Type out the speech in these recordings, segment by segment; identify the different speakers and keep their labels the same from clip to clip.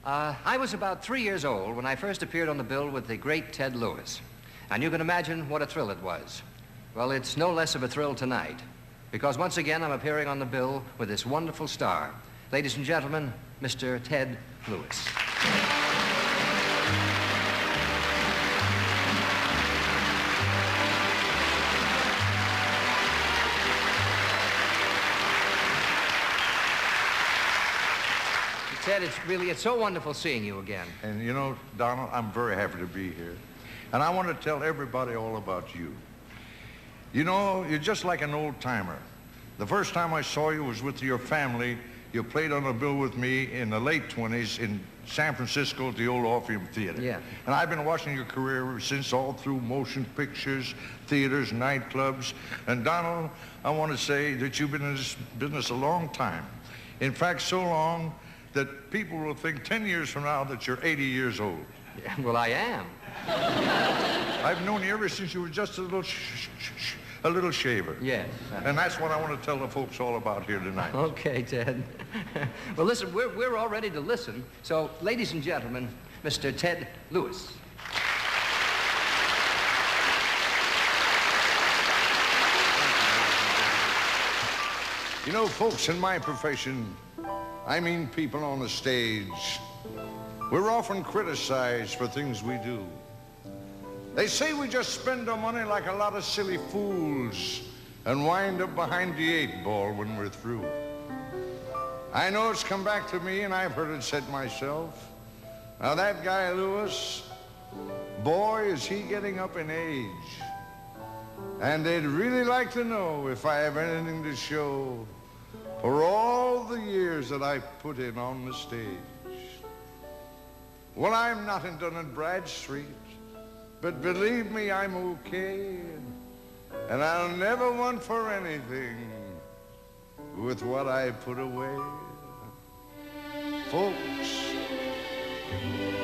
Speaker 1: I was about 3 years old when I first appeared on the bill with the great Ted Lewis. And you can imagine what a thrill it was. Well, it's no less of a thrill tonight, because once again I'm appearing on the bill with this wonderful star. Ladies and gentlemen, Mr. Ted Lewis. Ted, it's so wonderful seeing you again.
Speaker 2: And you know, Donald, I'm very happy to be here. And I want to tell everybody all about you. You know, you're just like an old timer. The first time I saw you was with your family. You played on a bill with me in the late 20s in San Francisco at the old Orpheum Theater.
Speaker 1: Yeah.
Speaker 2: And I've been watching your career ever since, all through motion pictures, theaters, nightclubs. And Donald, I want to say that you've been in this business a long time. In fact, so long that people will think 10 years from now that you're 80 years old.
Speaker 1: Yeah, well, I am.
Speaker 2: I've known you ever since you were just a little shaver.
Speaker 1: Yes.
Speaker 2: And that's what I want to tell the folks all about here tonight.
Speaker 1: Okay, Ted. Well, listen, we're all ready to listen. So, ladies and gentlemen, Mr. Ted Lewis.
Speaker 2: You know, folks, in my profession, I mean people on the stage, we're often criticized for things we do. They say we just spend our money like a lot of silly fools and wind up behind the 8-ball when we're through. I know it's come back to me, and I've heard it said myself. Now that guy Lewis, boy, is he getting up in age. And they'd really like to know if I have anything to show for all the years that I put in on the stage. Well, I'm not in Dun & Bradstreet, but believe me, I'm okay, and I'll never want for anything with what I put away. Folks,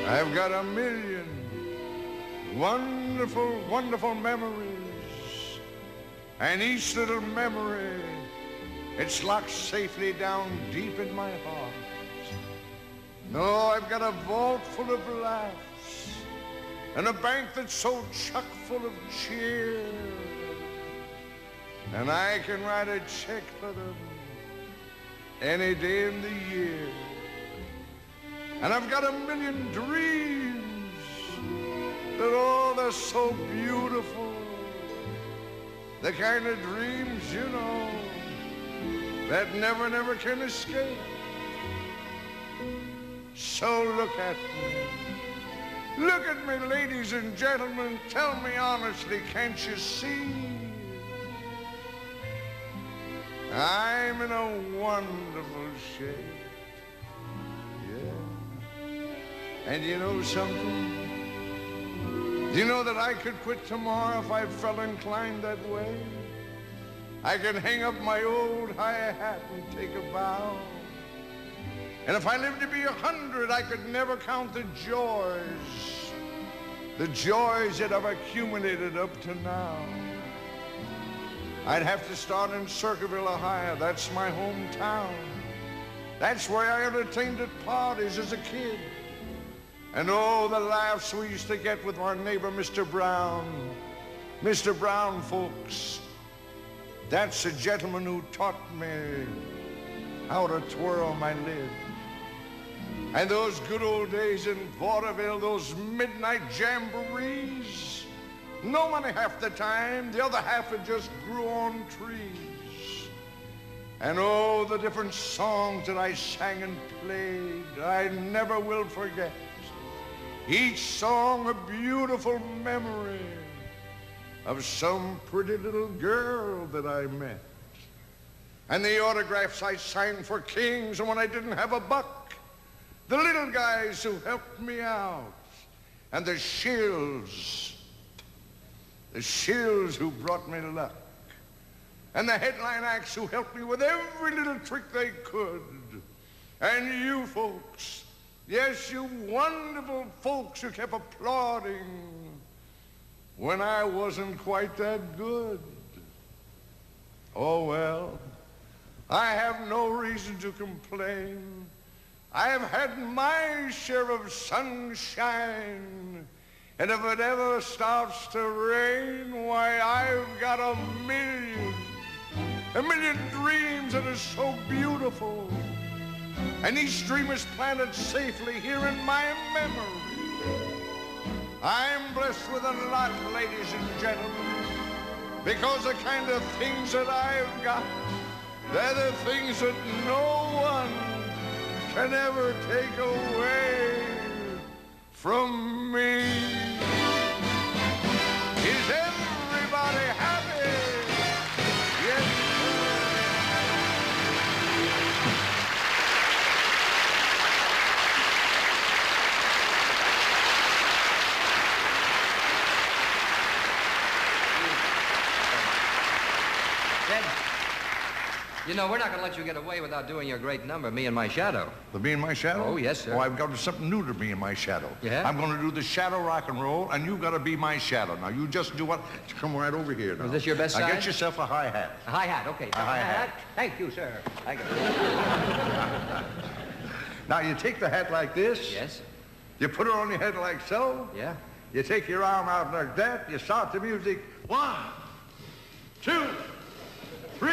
Speaker 2: I've got a million wonderful, wonderful memories, and each little memory, it's locked safely down deep in my heart. No, I've got a vault full of laughs and a bank that's so chock full of cheer, and I can write a check for them any day in the year. And I've got a million dreams that, oh, they're so beautiful, the kind of dreams, you know, that never, never can escape. So look at me. Look at me, ladies and gentlemen. Tell me honestly, can't you see? I'm in a wonderful shape. Yeah. And you know something? You know that I could quit tomorrow if I felt inclined that way? I can hang up my old high hat and take a bow. And if I lived to be 100, I could never count the joys that I've accumulated up to now. I'd have to start in Circleville, Ohio. That's my hometown. That's where I entertained at parties as a kid. And oh, the laughs we used to get with our neighbor, Mr. Brown. Mr. Brown, folks, that's a gentleman who taught me how to twirl my lid. And those good old days in vaudeville, those midnight jamborees, no money half the time, the other half it just grew on trees. And oh, the different songs that I sang and played, I never will forget. Each song a beautiful memory of some pretty little girl that I met. And the autographs I signed for kings, and when I didn't have a buck, the little guys who helped me out, and the shills who brought me luck, and the headline acts who helped me with every little trick they could, and you folks, yes, you wonderful folks who kept applauding when I wasn't quite that good. Oh, well, I have no reason to complain. I have had my share of sunshine. And if it ever starts to rain, why, I've got a million dreams that are so beautiful. And each dream is planted safely here in my memory. I'm blessed with a lot, ladies and gentlemen, because the kind of things that I've got, they're the things that no one can ever take away from me. Is everybody happy? Yes,
Speaker 1: Ted, you know, we're not going to let you get away without doing your great number, Me and My Shadow.
Speaker 2: The Me and My Shadow?
Speaker 1: Oh, yes, sir.
Speaker 2: Oh, I've got something new to Me and My Shadow.
Speaker 1: Yeah?
Speaker 2: I'm going to do the shadow rock and roll, and you've got to be my shadow. Now, you just do what? Come right over here now.
Speaker 1: Is this your best
Speaker 2: Now,
Speaker 1: side?
Speaker 2: get yourself a hi-hat.
Speaker 1: A hi-hat, okay.
Speaker 2: A hi-hat.
Speaker 1: Thank you, sir. I got it.
Speaker 2: Now, you take the hat like this.
Speaker 1: Yes?
Speaker 2: You put it on your head like so.
Speaker 1: Yeah?
Speaker 2: You take your arm out like that. You start the music. 1, 2, 3.